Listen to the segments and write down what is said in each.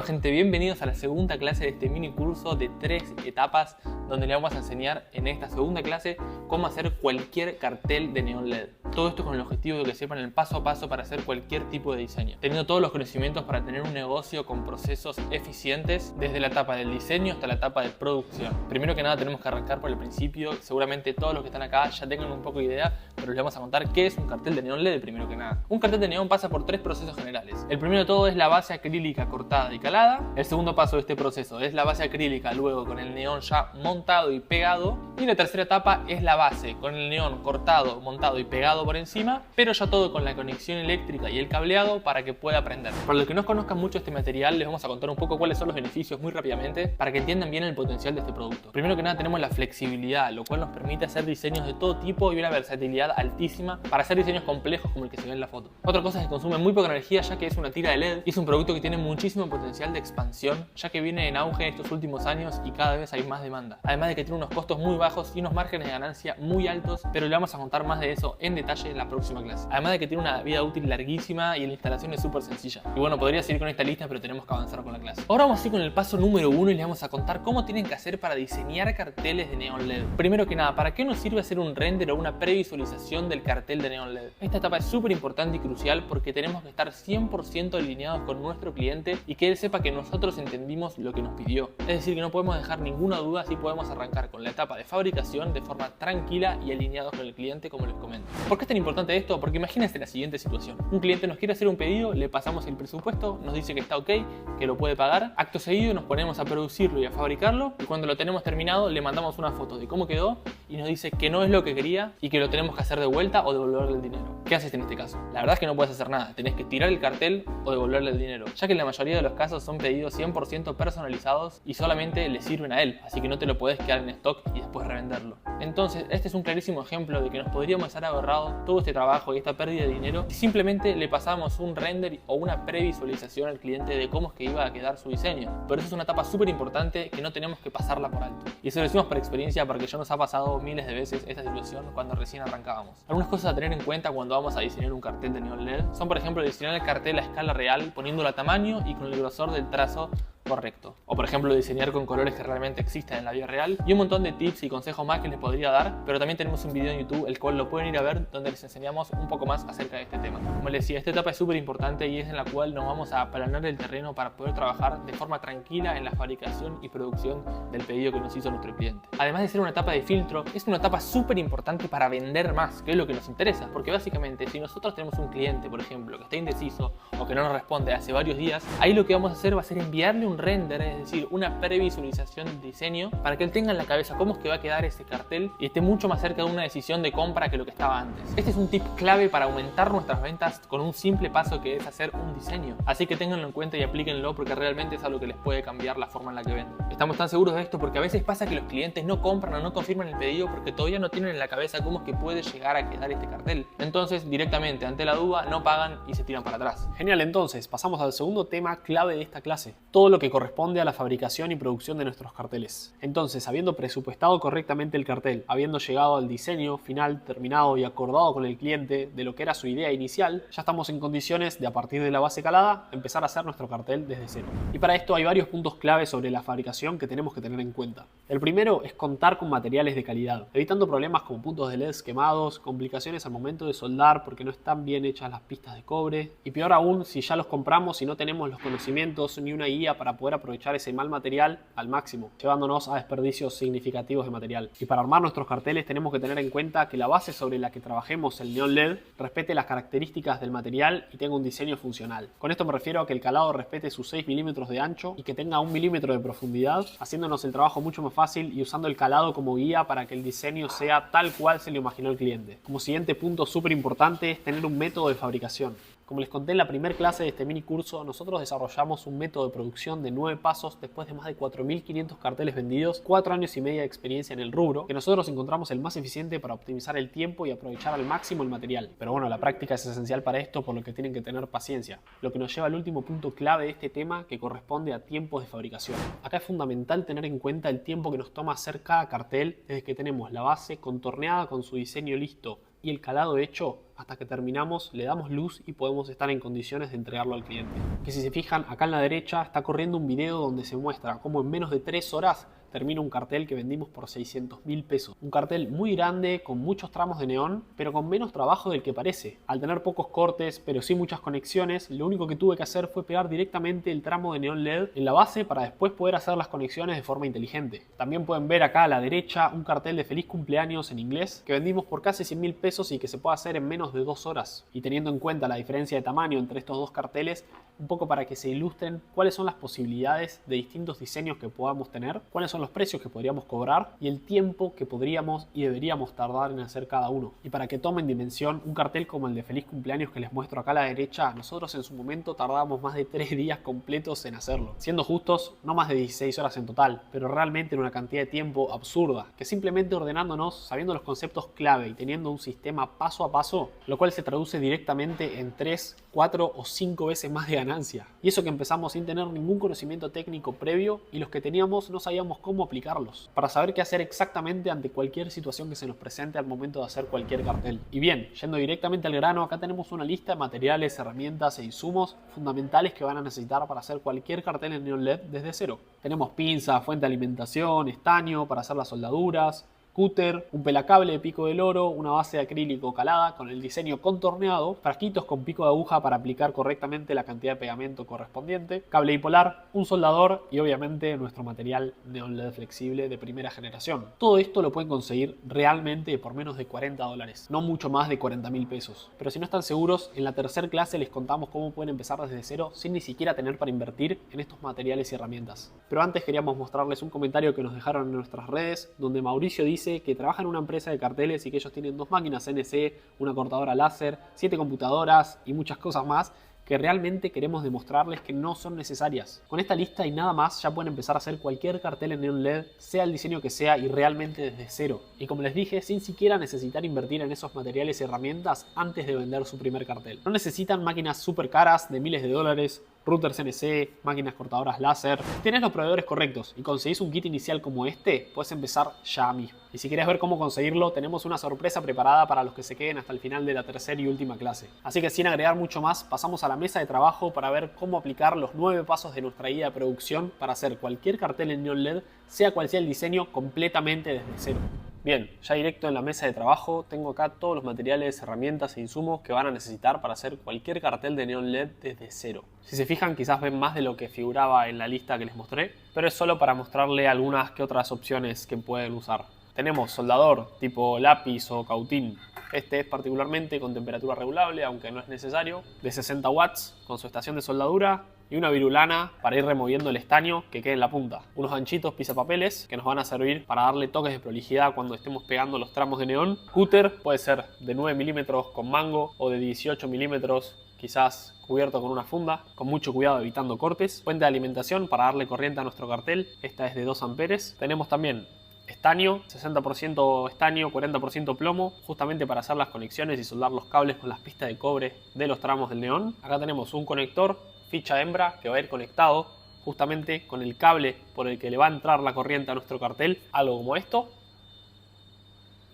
Bueno gente, bienvenidos a la segunda clase de este mini curso de 3 etapas donde le vamos a enseñar en esta segunda clase cómo hacer cualquier cartel de neón LED. Todo esto con el objetivo de que sepan el paso a paso para hacer cualquier tipo de diseño, teniendo todos los conocimientos para tener un negocio con procesos eficientes desde la etapa del diseño hasta la etapa de producción. Primero que nada tenemos que arrancar por el principio. Seguramente todos los que están acá ya tengan un poco de idea, pero les vamos a contar qué es un cartel de neón LED primero que nada. Un cartel de neón pasa por 3 procesos generales. El primero de todo es la base acrílica cortada y calada. El segundo paso de este proceso es la base acrílica luego con el neón ya montado y pegado. Y la tercera etapa es la base con el neón cortado, montado y pegado por encima, pero ya todo con la conexión eléctrica y el cableado para que pueda prender. Para los que no conozcan mucho este material, les vamos a contar un poco cuáles son los beneficios muy rápidamente para que entiendan bien el potencial de este producto. Primero que nada tenemos la flexibilidad, lo cual nos permite hacer diseños de todo tipo y una versatilidad altísima para hacer diseños complejos como el que se ve en la foto. Otra cosa es que consume muy poca energía, ya que es una tira de LED y es un producto que tiene muchísimo potencial de expansión, ya que viene en auge en estos últimos años y cada vez hay más demanda. Además de que tiene unos costos muy bajos y unos márgenes de ganancia muy altos, pero le vamos a contar más de eso en detalle en la próxima clase. Además de que tiene una vida útil larguísima y la instalación es súper sencilla. Y bueno, podría seguir con esta lista, pero tenemos que avanzar con la clase. Ahora vamos a ir con el paso número 1 y les vamos a contar cómo tienen que hacer para diseñar carteles de neón LED. Primero que nada, ¿para qué nos sirve hacer un render o una previsualización del cartel de neón LED? Esta etapa es súper importante y crucial porque tenemos que estar 100% alineados con nuestro cliente y que él sepa que nosotros entendimos lo que nos pidió. Es decir, que no podemos dejar ninguna duda, así podemos arrancar con la etapa de fabricación de forma tranquila y alineados con el cliente, como les comento. ¿Por qué es tan importante esto? Porque imagínense la siguiente situación. Un cliente nos quiere hacer un pedido, le pasamos el presupuesto, nos dice que está ok, que lo puede pagar. Acto seguido nos ponemos a producirlo y a fabricarlo y cuando lo tenemos terminado le mandamos una foto de cómo quedó y nos dice que no es lo que quería y que lo tenemos que hacer de vuelta o devolverle el dinero. ¿Qué haces en este caso? La verdad es que no puedes hacer nada, tenés que tirar el cartel o devolverle el dinero, ya que en la mayoría de los casos son pedidos 100% personalizados y solamente le sirven a él, así que no te lo podés quedar en stock y después revenderlo. Entonces este es un clarísimo ejemplo de que nos podríamos haber ahorrado todo este trabajo y esta pérdida de dinero si simplemente le pasamos un render o una previsualización al cliente de cómo es que iba a quedar su diseño. Pero eso es una etapa súper importante que no tenemos que pasarla por alto. Y eso lo decimos por experiencia porque ya nos ha pasado miles de veces esta situación cuando recién arrancábamos. Algunas cosas a tener en cuenta cuando vamos a diseñar un cartel de neón LED son, por ejemplo, diseñar el cartel a escala real poniéndolo a tamaño y con el grosor del trazo correcto. O por ejemplo diseñar con colores que realmente existen en la vida real y un montón de tips y consejos más que les podría dar, pero también tenemos un video en YouTube el cual lo pueden ir a ver donde les enseñamos un poco más acerca de este tema. Como les decía, esta etapa es súper importante y es en la cual nos vamos a aplanar el terreno para poder trabajar de forma tranquila en la fabricación y producción del pedido que nos hizo nuestro cliente. Además de ser una etapa de filtro, es una etapa súper importante para vender más, que es lo que nos interesa, porque básicamente si nosotros tenemos un cliente, por ejemplo, que está indeciso o que no nos responde hace varios días, ahí lo que vamos a hacer va a ser enviarle un render, es decir, una previsualización del diseño para que él tenga en la cabeza cómo es que va a quedar ese cartel y esté mucho más cerca de una decisión de compra que lo que estaba antes. Este es un tip clave para aumentar nuestras ventas con un simple paso que es hacer un diseño, así que ténganlo en cuenta y aplíquenlo porque realmente es algo que les puede cambiar la forma en la que venden. Estamos tan seguros de esto porque a veces pasa que los clientes no compran o no confirman el pedido porque todavía no tienen en la cabeza cómo es que puede llegar a quedar este cartel. Entonces directamente ante la duda no pagan y se tiran para atrás. Genial, entonces pasamos al segundo tema clave de esta clase, todo lo que corresponde a la fabricación y producción de nuestros carteles. Entonces, habiendo presupuestado correctamente el cartel, habiendo llegado al diseño final terminado y acordado con el cliente de lo que era su idea inicial, ya estamos en condiciones de, a partir de la base calada, empezar a hacer nuestro cartel desde cero. Y para esto hay varios puntos clave sobre la fabricación que tenemos que tener en cuenta. El primero es contar con materiales de calidad, evitando problemas como puntos de LED quemados, complicaciones al momento de soldar porque no están bien hechas las pistas de cobre, y peor aún si ya los compramos y no tenemos los conocimientos ni una guía para poder aprovechar ese mal material al máximo, llevándonos a desperdicios significativos de material. Y para armar nuestros carteles tenemos que tener en cuenta que la base sobre la que trabajemos el neón LED respete las características del material y tenga un diseño funcional. Con esto me refiero a que el calado respete sus 6 milímetros de ancho y que tenga 1 milímetro de profundidad, haciéndonos el trabajo mucho más fácil y usando el calado como guía para que el diseño sea tal cual se lo imaginó el cliente. Como siguiente punto súper importante es tener un método de fabricación. Como les conté en la primera clase de este mini curso, nosotros desarrollamos un método de producción de 9 pasos después de más de 4.500 carteles vendidos, 4 años y medio de experiencia en el rubro, que nosotros encontramos el más eficiente para optimizar el tiempo y aprovechar al máximo el material. Pero bueno, la práctica es esencial para esto, por lo que tienen que tener paciencia. Lo que nos lleva al último punto clave de este tema, que corresponde a tiempos de fabricación. Acá es fundamental tener en cuenta el tiempo que nos toma hacer cada cartel desde que tenemos la base contorneada con su diseño listo y el calado hecho hasta que terminamos, le damos luz y podemos estar en condiciones de entregarlo al cliente. Que si se fijan, acá en la derecha está corriendo un video donde se muestra cómo en menos de 3 horas termina un cartel que vendimos por 600.000 pesos. Un cartel muy grande, con muchos tramos de neón, pero con menos trabajo del que parece. Al tener pocos cortes, pero sí muchas conexiones, lo único que tuve que hacer fue pegar directamente el tramo de neón LED en la base para después poder hacer las conexiones de forma inteligente. También pueden ver acá a la derecha un cartel de feliz cumpleaños en inglés que vendimos por casi 100.000 pesos y que se puede hacer en menos de 2 horas. Y teniendo en cuenta la diferencia de tamaño entre estos dos carteles, un poco para que se ilustren cuáles son las posibilidades de distintos diseños que podamos tener, cuáles son los precios que podríamos cobrar y el tiempo que podríamos y deberíamos tardar en hacer cada uno. Y para que tomen dimensión, un cartel como el de feliz cumpleaños que les muestro acá a la derecha, nosotros en su momento tardábamos más de 3 días completos en hacerlo. Siendo justos, no más de 16 horas en total, pero realmente en una cantidad de tiempo absurda, que simplemente ordenándonos, sabiendo los conceptos clave y teniendo un sistema paso a paso, lo cual se traduce directamente en 3, 4 o 5 veces más de ganancia. Y eso que empezamos sin tener ningún conocimiento técnico previo y los que teníamos no sabíamos cómo aplicarlos, para saber qué hacer exactamente ante cualquier situación que se nos presente al momento de hacer cualquier cartel. Y bien, yendo directamente al grano, acá tenemos una lista de materiales, herramientas e insumos fundamentales que van a necesitar para hacer cualquier cartel en neón LED desde cero. Tenemos pinza, fuente de alimentación, estaño para hacer las soldaduras, cúter, un pelacable de pico del oro, una base de acrílico calada con el diseño contorneado, frasquitos con pico de aguja para aplicar correctamente la cantidad de pegamento correspondiente, cable bipolar, un soldador y obviamente nuestro material neón LED flexible de primera generación. Todo esto lo pueden conseguir realmente por menos de $40, no mucho más de 40.000 pesos. Pero si no están seguros, en la tercera clase les contamos cómo pueden empezar desde cero sin ni siquiera tener para invertir en estos materiales y herramientas. Pero antes queríamos mostrarles un comentario que nos dejaron en nuestras redes, donde Mauricio dice que trabaja en una empresa de carteles y que ellos tienen 2 máquinas CNC, una cortadora láser, 7 computadoras y muchas cosas más que realmente queremos demostrarles que no son necesarias. Con esta lista y nada más ya pueden empezar a hacer cualquier cartel en neón LED, sea el diseño que sea y realmente desde cero. Y como les dije, sin siquiera necesitar invertir en esos materiales y herramientas antes de vender su primer cartel. No necesitan máquinas súper caras de miles de dólares, routers CNC, máquinas cortadoras láser. Si tienes los proveedores correctos y conseguís un kit inicial como este, puedes empezar ya mismo. Y si quieres ver cómo conseguirlo, tenemos una sorpresa preparada para los que se queden hasta el final de la tercera y última clase. Así que sin agregar mucho más, pasamos a la mesa de trabajo para ver cómo aplicar los 9 pasos de nuestra guía de producción para hacer cualquier cartel en neón LED, sea cual sea el diseño, completamente desde cero. Bien, ya directo en la mesa de trabajo tengo acá todos los materiales, herramientas e insumos que van a necesitar para hacer cualquier cartel de neón LED desde cero. Si se fijan, quizás ven más de lo que figuraba en la lista que les mostré, pero es solo para mostrarle algunas que otras opciones que pueden usar. Tenemos soldador tipo lápiz o cautín. Este es particularmente con temperatura regulable, aunque no es necesario, de 60 watts con su estación de soldadura y una virulana para ir removiendo el estaño que quede en la punta. Unos ganchitos pisapapeles que nos van a servir para darle toques de prolijidad cuando estemos pegando los tramos de neón. Cúter puede ser de 9 milímetros con mango o de 18 milímetros quizás cubierto con una funda, con mucho cuidado evitando cortes. Fuente de alimentación para darle corriente a nuestro cartel, esta es de 2 amperes. Tenemos también estaño, 60% estaño, 40% plomo, justamente para hacer las conexiones y soldar los cables con las pistas de cobre de los tramos del neón. Acá tenemos un conector, ficha hembra, que va a ir conectado justamente con el cable por el que le va a entrar la corriente a nuestro cartel, algo como esto,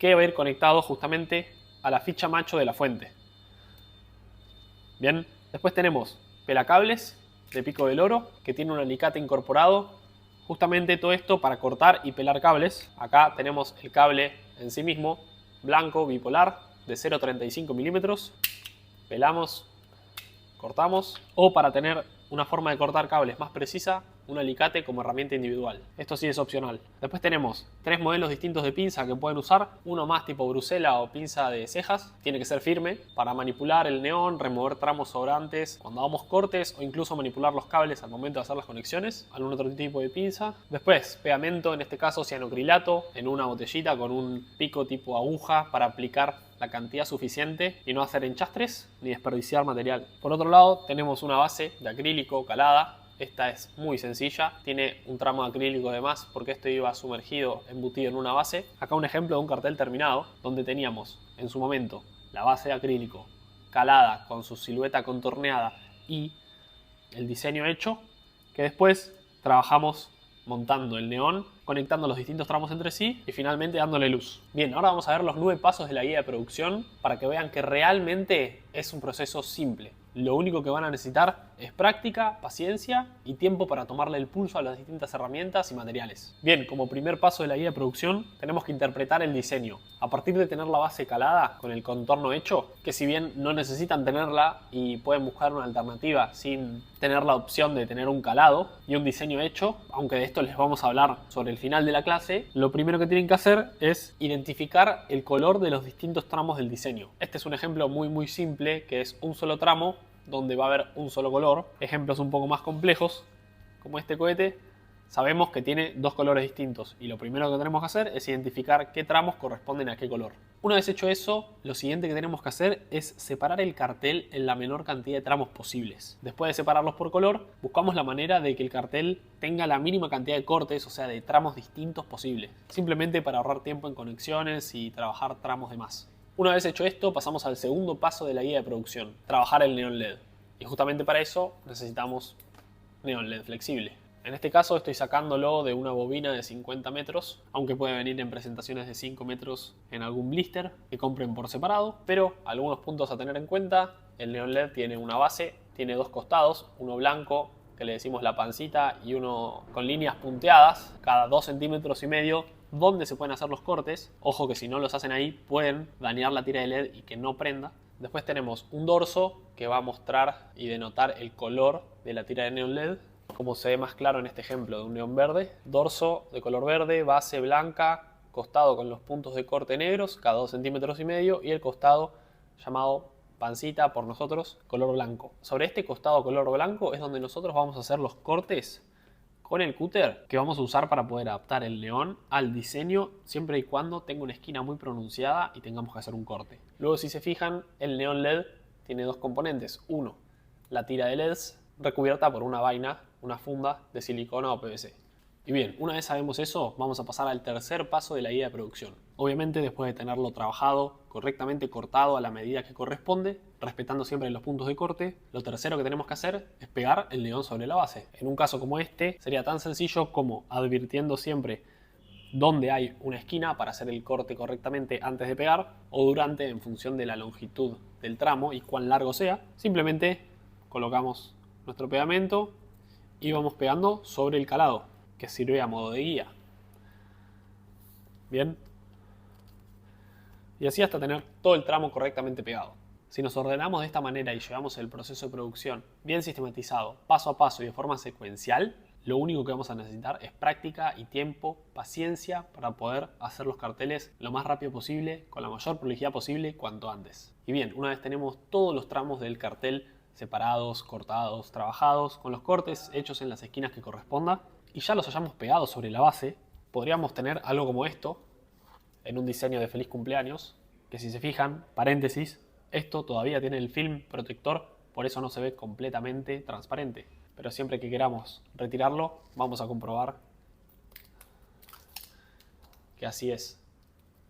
que va a ir conectado justamente a la ficha macho de la fuente. Bien, después tenemos pelacables de pico del oro, que tiene un alicate incorporado. Justamente todo esto para cortar y pelar cables. Acá tenemos el cable en sí mismo, blanco, bipolar, de 0,35 milímetros. Pelamos, cortamos. O para tener una forma de cortar cables más precisa, un alicate como herramienta individual. Esto sí es opcional. Después tenemos 3 modelos distintos de pinza que pueden usar. Uno más tipo brusela o pinza de cejas. Tiene que ser firme para manipular el neón, remover tramos sobrantes cuando hagamos cortes o incluso manipular los cables al momento de hacer las conexiones. Algún otro tipo de pinza. Después pegamento, en este caso cianocrilato, en una botellita con un pico tipo aguja para aplicar la cantidad suficiente y no hacer enchastres ni desperdiciar material. Por otro lado tenemos una base de acrílico calada. Esta es muy sencilla, tiene un tramo de acrílico de más porque esto iba sumergido, embutido en una base. Acá un ejemplo de un cartel terminado donde teníamos en su momento la base de acrílico calada con su silueta contorneada y el diseño hecho, que después trabajamos montando el neón, conectando los distintos tramos entre sí y finalmente dándole luz. Bien, ahora vamos a ver los 9 pasos de la guía de producción para que vean que realmente es un proceso simple. Lo único que van a necesitar es práctica, paciencia y tiempo para tomarle el pulso a las distintas herramientas y materiales. Bien, como primer paso de la guía de producción tenemos que interpretar el diseño. A partir de tener la base calada con el contorno hecho, que si bien no necesitan tenerla y pueden buscar una alternativa sin tener la opción de tener un calado y un diseño hecho, aunque de esto les vamos a hablar sobre el final de la clase, lo primero que tienen que hacer es identificar el color de los distintos tramos del diseño. Este es un ejemplo muy simple, que es un solo tramo donde va a haber un solo color. Ejemplos un poco más complejos, como este cohete, sabemos que tiene 2 colores distintos y lo primero que tenemos que hacer es identificar qué tramos corresponden a qué color. Una vez hecho eso, lo siguiente que tenemos que hacer es separar el cartel en la menor cantidad de tramos posibles. Después de separarlos por color, buscamos la manera de que el cartel tenga la mínima cantidad de cortes, o sea, de tramos distintos posibles, simplemente para ahorrar tiempo en conexiones y trabajar tramos de más. Una vez hecho esto, pasamos al segundo paso de la guía de producción, trabajar el neón LED. Y justamente para eso necesitamos neón LED flexible. En este caso estoy sacándolo de una bobina de 50 metros, aunque puede venir en presentaciones de 5 metros en algún blister que compren por separado, pero algunos puntos a tener en cuenta: el neón LED tiene una base, tiene 2 costados, uno blanco, que le decimos la pancita, y uno con líneas punteadas, cada 2,5 centímetros, donde se pueden hacer los cortes. Ojo que si no los hacen ahí pueden dañar la tira de LED y que no prenda. Después tenemos un dorso que va a mostrar y denotar el color de la tira de neón LED, como se ve más claro en este ejemplo de un neón verde. Dorso de color verde, base blanca, costado con los puntos de corte negros, cada 2,5 centímetros, y el costado llamado pancita por nosotros, color blanco. Sobre este costado color blanco es donde nosotros vamos a hacer los cortes con el cúter que vamos a usar para poder adaptar el neón al diseño, siempre y cuando tenga una esquina muy pronunciada y tengamos que hacer un corte. Luego, si se fijan, el neón LED tiene 2 componentes. Uno, la tira de LEDs recubierta por una vaina, una funda de silicona o PVC. Y bien, una vez sabemos eso, vamos a pasar al tercer paso de la guía de producción. Obviamente, después de tenerlo trabajado, correctamente cortado a la medida que corresponde, respetando siempre los puntos de corte, lo tercero que tenemos que hacer es pegar el neón sobre la base. En un caso como este, sería tan sencillo como advirtiendo siempre dónde hay una esquina para hacer el corte correctamente antes de pegar, o durante, en función de la longitud del tramo y cuán largo sea. Simplemente colocamos nuestro pegamento y vamos pegando sobre el calado, que sirve a modo de guía. Bien. Y así hasta tener todo el tramo correctamente pegado. Si nos ordenamos de esta manera y llevamos el proceso de producción bien sistematizado, paso a paso y de forma secuencial, lo único que vamos a necesitar es práctica y tiempo, paciencia, para poder hacer los carteles lo más rápido posible, con la mayor prolijidad posible, cuanto antes. Y bien, una vez tenemos todos los tramos del cartel separados, cortados, trabajados, con los cortes hechos en las esquinas que corresponda, y ya los hayamos pegado sobre la base, podríamos tener algo como esto en un diseño de feliz cumpleaños, que si se fijan, paréntesis, esto todavía tiene el film protector, por eso no se ve completamente transparente. Pero siempre que queramos retirarlo, vamos a comprobar que así es.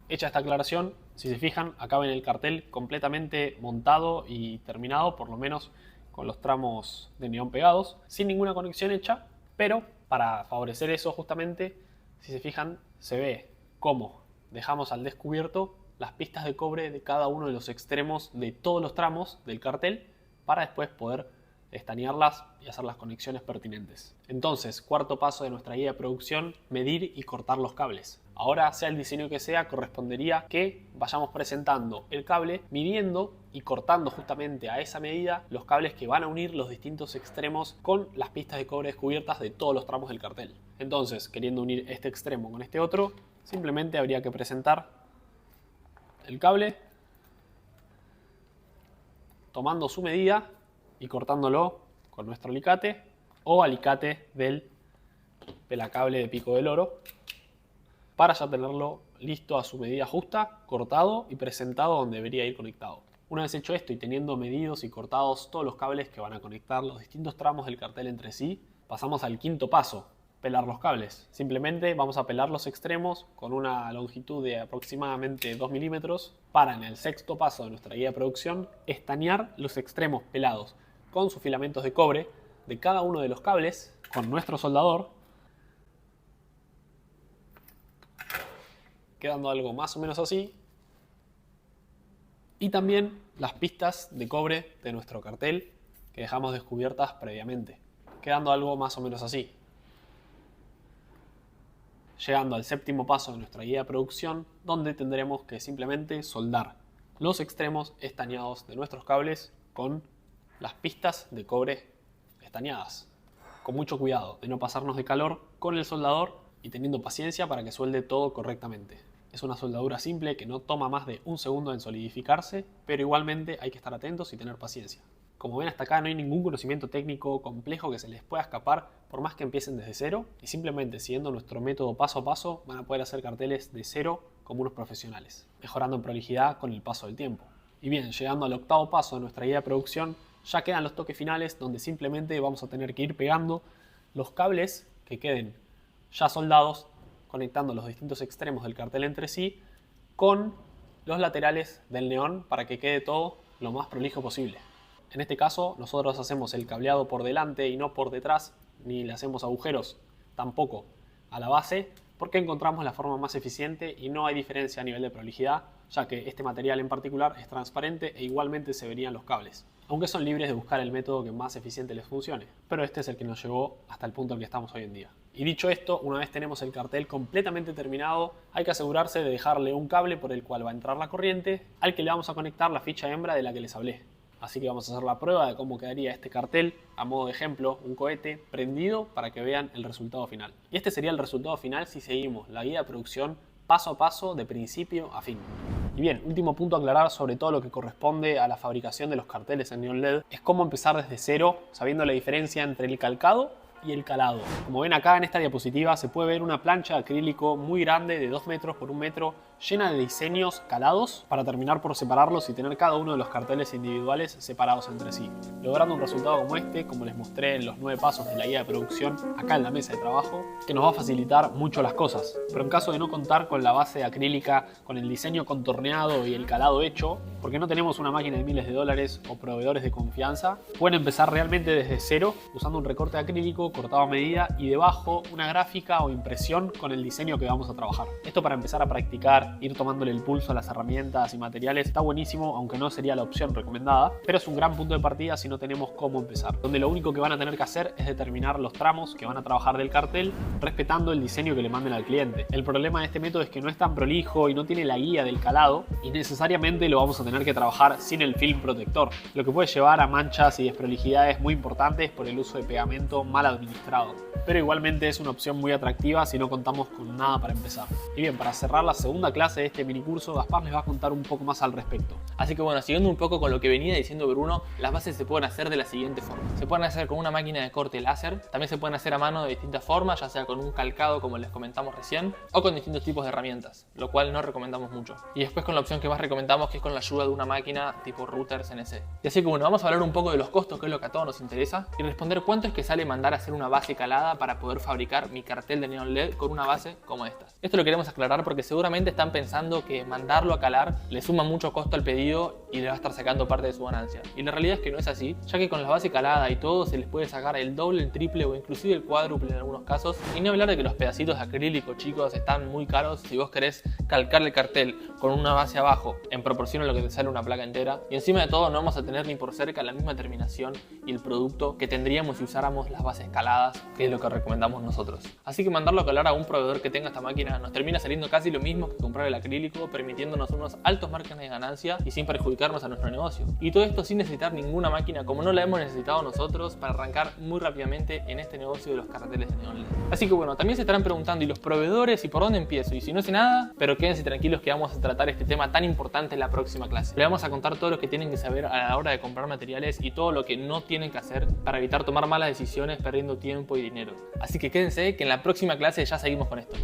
Hecha esta aclaración, si se fijan, acá ven el cartel completamente montado y terminado, por lo menos con los tramos de neón pegados, sin ninguna conexión hecha, pero para favorecer eso justamente, si se fijan, se ve cómo dejamos al descubierto las pistas de cobre de cada uno de los extremos de todos los tramos del cartel, para después poder estañarlas y hacer las conexiones pertinentes. Entonces, cuarto paso de nuestra guía de producción: medir y cortar los cables. Ahora, sea el diseño que sea, correspondería que vayamos presentando el cable, midiendo y cortando justamente a esa medida los cables que van a unir los distintos extremos con las pistas de cobre descubiertas de todos los tramos del cartel. Entonces, queriendo unir este extremo con este otro, simplemente habría que presentar el cable, tomando su medida y cortándolo con nuestro alicate o alicate del pelacable de pico del oro, para ya tenerlo listo a su medida justa, cortado y presentado donde debería ir conectado. Una vez hecho esto y teniendo medidos y cortados todos los cables que van a conectar los distintos tramos del cartel entre sí, pasamos al quinto paso: pelar los cables. Simplemente vamos a pelar los extremos con una longitud de aproximadamente 2 milímetros para, en el sexto paso de nuestra guía de producción, estañar los extremos pelados con sus filamentos de cobre de cada uno de los cables con nuestro soldador, quedando algo más o menos así. Y también las pistas de cobre de nuestro cartel que dejamos descubiertas previamente, quedando algo más o menos así. Llegando al séptimo paso de nuestra guía de producción, donde tendremos que simplemente soldar los extremos estañados de nuestros cables con las pistas de cobre estañadas. Con mucho cuidado de no pasarnos de calor con el soldador y teniendo paciencia para que suelde todo correctamente. Es una soldadura simple que no toma más de un segundo en solidificarse, pero igualmente hay que estar atentos y tener paciencia. Como ven, hasta acá no hay ningún conocimiento técnico complejo que se les pueda escapar por más que empiecen desde cero, y simplemente siguiendo nuestro método paso a paso van a poder hacer carteles de cero como unos profesionales, mejorando en prolijidad con el paso del tiempo. Y bien, llegando al octavo paso de nuestra guía de producción, ya quedan los toques finales donde simplemente vamos a tener que ir pegando los cables que queden ya soldados, conectando los distintos extremos del cartel entre sí con los laterales del neón para que quede todo lo más prolijo posible. En este caso nosotros hacemos el cableado por delante y no por detrás, ni le hacemos agujeros tampoco a la base, porque encontramos la forma más eficiente y no hay diferencia a nivel de prolijidad, ya que este material en particular es transparente e igualmente se verían los cables, aunque son libres de buscar el método que más eficiente les funcione, pero este es el que nos llevó hasta el punto en que estamos hoy en día. Y dicho esto, una vez tenemos el cartel completamente terminado, hay que asegurarse de dejarle un cable por el cual va a entrar la corriente, al que le vamos a conectar la ficha hembra de la que les hablé. Así que vamos a hacer la prueba de cómo quedaría este cartel, a modo de ejemplo, un cohete prendido para que vean el resultado final. Y este sería el resultado final si seguimos la guía de producción paso a paso de principio a fin. Y bien, último punto a aclarar sobre todo lo que corresponde a la fabricación de los carteles en neón LED es cómo empezar desde cero, sabiendo la diferencia entre el calcado y el calado. Como ven acá en esta diapositiva se puede ver una plancha de acrílico muy grande de 2 metros por 1 metro llena de diseños calados para terminar por separarlos y tener cada uno de los carteles individuales separados entre sí, logrando un resultado como este, como les mostré en los 9 pasos de la guía de producción acá en la mesa de trabajo, que nos va a facilitar mucho las cosas. Pero en caso de no contar con la base acrílica, con el diseño contorneado y el calado hecho, porque no tenemos una máquina de miles de dólares o proveedores de confianza, pueden empezar realmente desde cero usando un recorte de acrílico cortado a medida y debajo una gráfica o impresión con el diseño que vamos a trabajar. Esto para empezar a practicar, ir tomándole el pulso a las herramientas y materiales está buenísimo, aunque no sería la opción recomendada, pero es un gran punto de partida si no tenemos cómo empezar, donde lo único que van a tener que hacer es determinar los tramos que van a trabajar del cartel respetando el diseño que le manden al cliente. El problema de este método es que no es tan prolijo y no tiene la guía del calado y necesariamente lo vamos a tener que trabajar sin el film protector, lo que puede llevar a manchas y desprolijidades muy importantes por el uso de pegamento mal administrado, pero igualmente es una opción muy atractiva si no contamos con nada para empezar. Y bien, para cerrar la segunda clase de este minicurso, Gaspar les va a contar un poco más al respecto. Así que bueno, siguiendo un poco con lo que venía diciendo Bruno, las bases se pueden hacer de la siguiente forma. Se pueden hacer con una máquina de corte láser, también se pueden hacer a mano de distintas formas, ya sea con un calcado como les comentamos recién, o con distintos tipos de herramientas, lo cual no recomendamos mucho. Y después con la opción que más recomendamos, que es con la ayuda de una máquina tipo router CNC. Y así que bueno, vamos a hablar un poco de los costos, que es lo que a todos nos interesa, y responder cuánto es que sale mandar a hacer una base calada para poder fabricar mi cartel de neón LED con una base como esta. Esto lo queremos aclarar porque seguramente están pensando que mandarlo a calar le suma mucho costo al pedido y le va a estar sacando parte de su ganancia. Y la realidad es que no es así, ya que con la base calada y todo se les puede sacar el doble, el triple o inclusive el cuádruple en algunos casos. Y no hablar de que los pedacitos de acrílico, chicos, están muy caros si vos querés calcar el cartel con una base abajo en proporción a lo que te sale una placa entera. Y encima de todo no vamos a tener ni por cerca la misma terminación y el producto que tendríamos si usáramos las bases caladas, que es lo que recomendamos nosotros. Así que mandarlo a calar a un proveedor que tenga esta máquina nos termina saliendo casi lo mismo que comprar el acrílico, permitiéndonos unos altos márgenes de ganancia y sin perjudicarnos a nuestro negocio. Y todo esto sin necesitar ninguna máquina como no la hemos necesitado nosotros para arrancar muy rápidamente en este negocio de los carteles de neón LED. Así que bueno, también se estarán preguntando, ¿y los proveedores? ¿Y por dónde empiezo? Y si no sé nada, pero quédense tranquilos que vamos a tratar este tema tan importante en la próxima clase. Le vamos a contar todo lo que tienen que saber a la hora de comprar materiales y todo lo que no tienen que hacer para evitar tomar malas decisiones perdiendo tiempo y dinero. Así que quédense que en la próxima clase ya seguimos con esto.